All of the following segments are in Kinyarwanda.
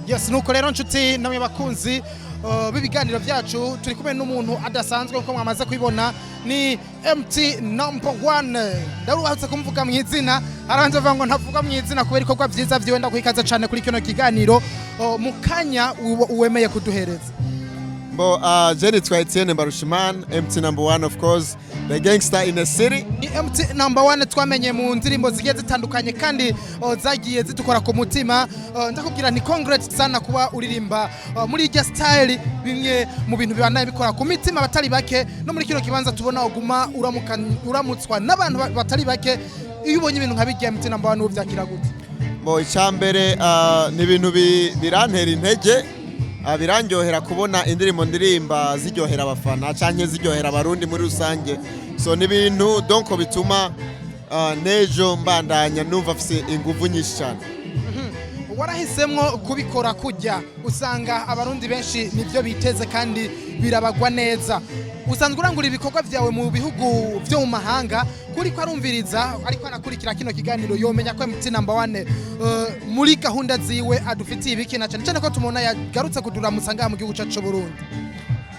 Yes, nuko rero nshuti namwe bakunzi b'ibiganiro byacu turi kumwe n'umuntu adasanzwe uko mwamaze kwibona ni MT number 1. Ndaruhatse kumvuga mu izina aranje avuga ngo ntavuga mu izina kubera ikorwa byiza byiwenda kwikaza cyane kuri kino kiganiro mu kanya uwemeye kuduhereza. Bo Jenny Etienne Barushimana, MT number 1 of course, the gangster in the city. MT number 1 twamenye mu ndirimbo zigiye zitandukanye kandi zagiye zitukora ku mutima. Ndakubwira ni congrats sana kuba uririmba muri irya style bimwe mu bintu bibanaye bikora ku mitima batari bake no muri kino kibanza tubona uguma uramutswa n'abantu batari bake. Iyo ubonye ibintu nka bijya MT number 1 ubyakira gute? Bo icyambere ni ibintu birantera intege. Birangyohera kubona indirimbo ndirimba ziryohera abafana canke ziryohera abarundi muri rusange. So ni bintu donc bituma nejo mbandanya numva afise inguvu nyinshi cyane. Warahisemwo kubikora kujya usanga abarundi benshi nivyo biteze kandi birabagwa neza. Usanzwe urangura ibikorwa byawe mu bihugu byo mu mahanga kuri ko arumviriza ariko anakurikira kino kiganiro yomenya ko MT number 1 muri gahunda ziwe adufitiye ibikina cyane ko tumona yagarutse kuduramutsa ngaha mu gihugu cyacu Burundi.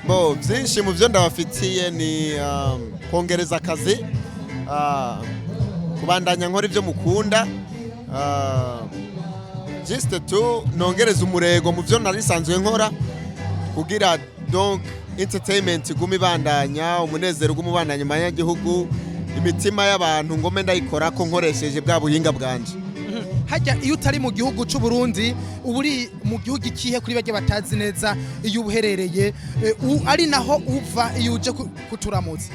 Bo byinshi mu byo ndabafitiye ni kongereza akazi, kubandanya nkora ibyo mukunda, just to nongereza umurego mu byo narisanzwe nkora kugira donc entertainment gumibandanya umunezero gumubandanya manyagihugu imitima y'abantu ngome ndayikora ko nkoresheje bwa buhinga bwanje. Hajya iyo utari mu gihugu cy'u Burundi uburi mu gihugu ikihe kuri bajye batazi neza iyo ubuherereye ari naho uva iyo uje kuturamutsa?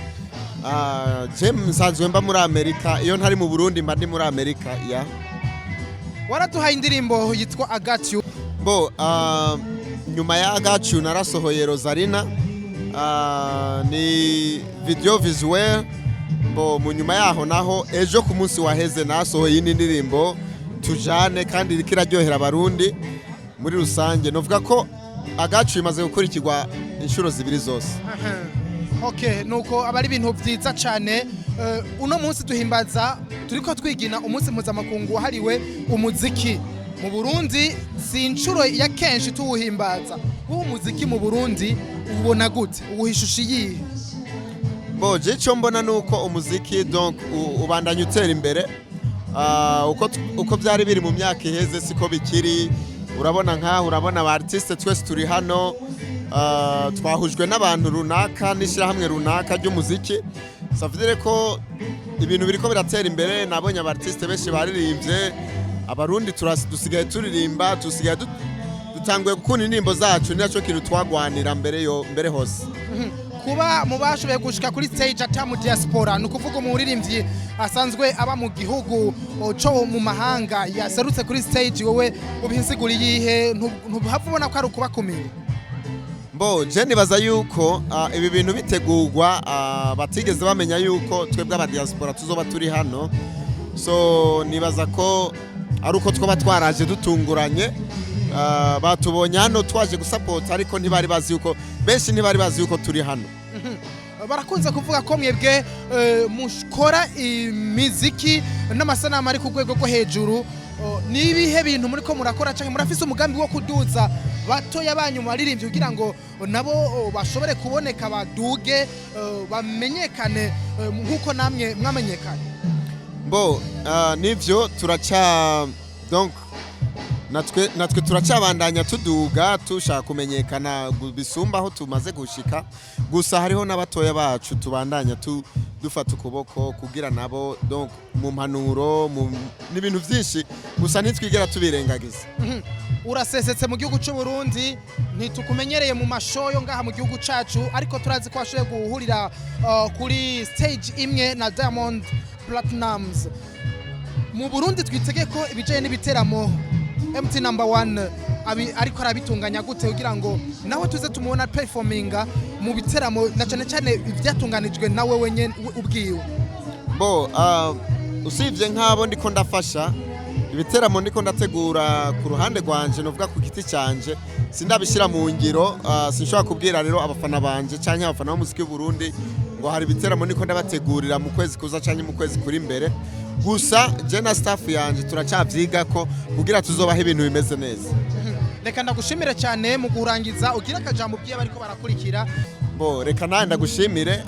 Je msanzwe mba muri Amerika, iyo ntari mu Burundi mba ndi muri Amerika ya. Waratuhaye indirimbo yitwa I Got You. Bo nyuma ya I Got You narasohoye Rosarina, ni video visuel. Bo mu nyuma yaho naho ejo ku munsi waheze nasohoye indi ndirimbo tujane kandi ikiraryohera abarundi muri rusange. Novuga ko I Got You imaze gukurikirwa inshuro zibiri zose. Okay, nuko abari ibintu byiza cyane. Uno munsi duhimbaza turiko twigina umunsi mpuzamakungu wahariwe umuziki mu Burundi. Si inshuro ya kenshi tuwuhimbaza. Umuziki mu Burundi ubona gute? Ubuhishushi yihe? Bo je cyo mbona nuko umuziki donc ubandanya utera imbere, uko byari biri mu myaka iheze siko bikiri. Urabona aba artiste twese turi hano, twahujwe n'abantu runaka n'ishirahamwe runaka ry'umuziki. Savire ko ibintu biriko biratera imbere. Nabonye aba artiste benshi baririmbye, abarundi dusigaye turirimba, dusigaye dutanguye gukunda indirimbo zacu, nico kintu twagwanira mbere hose. Kuba mubashoboye gushika kuri stage ata mu diaspora nukuvuga umuririmbyi asanzwe aba mu gihugu cyo mu mahanga yaserutse kuri stage, wowe ubihinsigura yihe ntuhavubona ko ari ukubakumira? Bo je nibaza yuko ibi bintu bitegurwa batigeze bamenya yuko twebwe Abadiaspora tuzoba turi hano. So nibaza ko ari uko twaba twaraje dutunguranye, batubonye hano twaje gusupport ariko ntibari bazi yuko benshi ntibari bazi yuko turi hano. Barakunze kuvuga ko mwebwe mushora imiziki n'amasanamu ari ku rwego rwo hejuru. Nibihe bintu muri ko murakora cyane murafise umugambi wo kuduza batoya banyu maririmbye kugira ngo nabo bashobore kuboneka baduge bamenyekane nkuko namwe mwamenyekane? Bo nivyo donc natwe turacabandanya tuduga tushaka kumenyekana bisumba aho tumaze gushika. Gusa hariho n'abatoya bacu tubandanya dufata ukuboko kugira nabo donc mu mpanuro n'ibintu byinshi gusa ntitwigera tubirengagiza. Urasesetse mu gihugu cy'u Burundi, ntitukumenyereye mu mashoyo ngaha mu gihugu cacu, ariko turazi ko washoye guhurira kuri stage imwe na Diamond Platinums. Mu Burundi twitege ko ibijanye n'ibiteramo MT number 1 ariko arabitunganya gute kugira ngo nawe tuze tumubona performinga mu biteramo na cyane ibyatunganijwe nawe wenye ubwiwe? Bo usivye nk'abo ndiko ndafasha ibiteramo ndiko ndategura ku ruhande rwanje, novuga ku giti cyanje sindabishira mu ngiro. Sinshobora kubwira rero abafana banje canke abafana b'umuziki w'u Burundi ngo hari ibiteramo ndiko ndabategurira mu kwezi kuza canke mu kwezi kuri imbere. Gusa je na staff yanje turacavyiga ko kugira tuzobaha ibintu bimeze neza. reka ndagushimire cyane mu gurangiza ugira akajambo bwiye bariko barakurikira bo reka nawe ndagushimire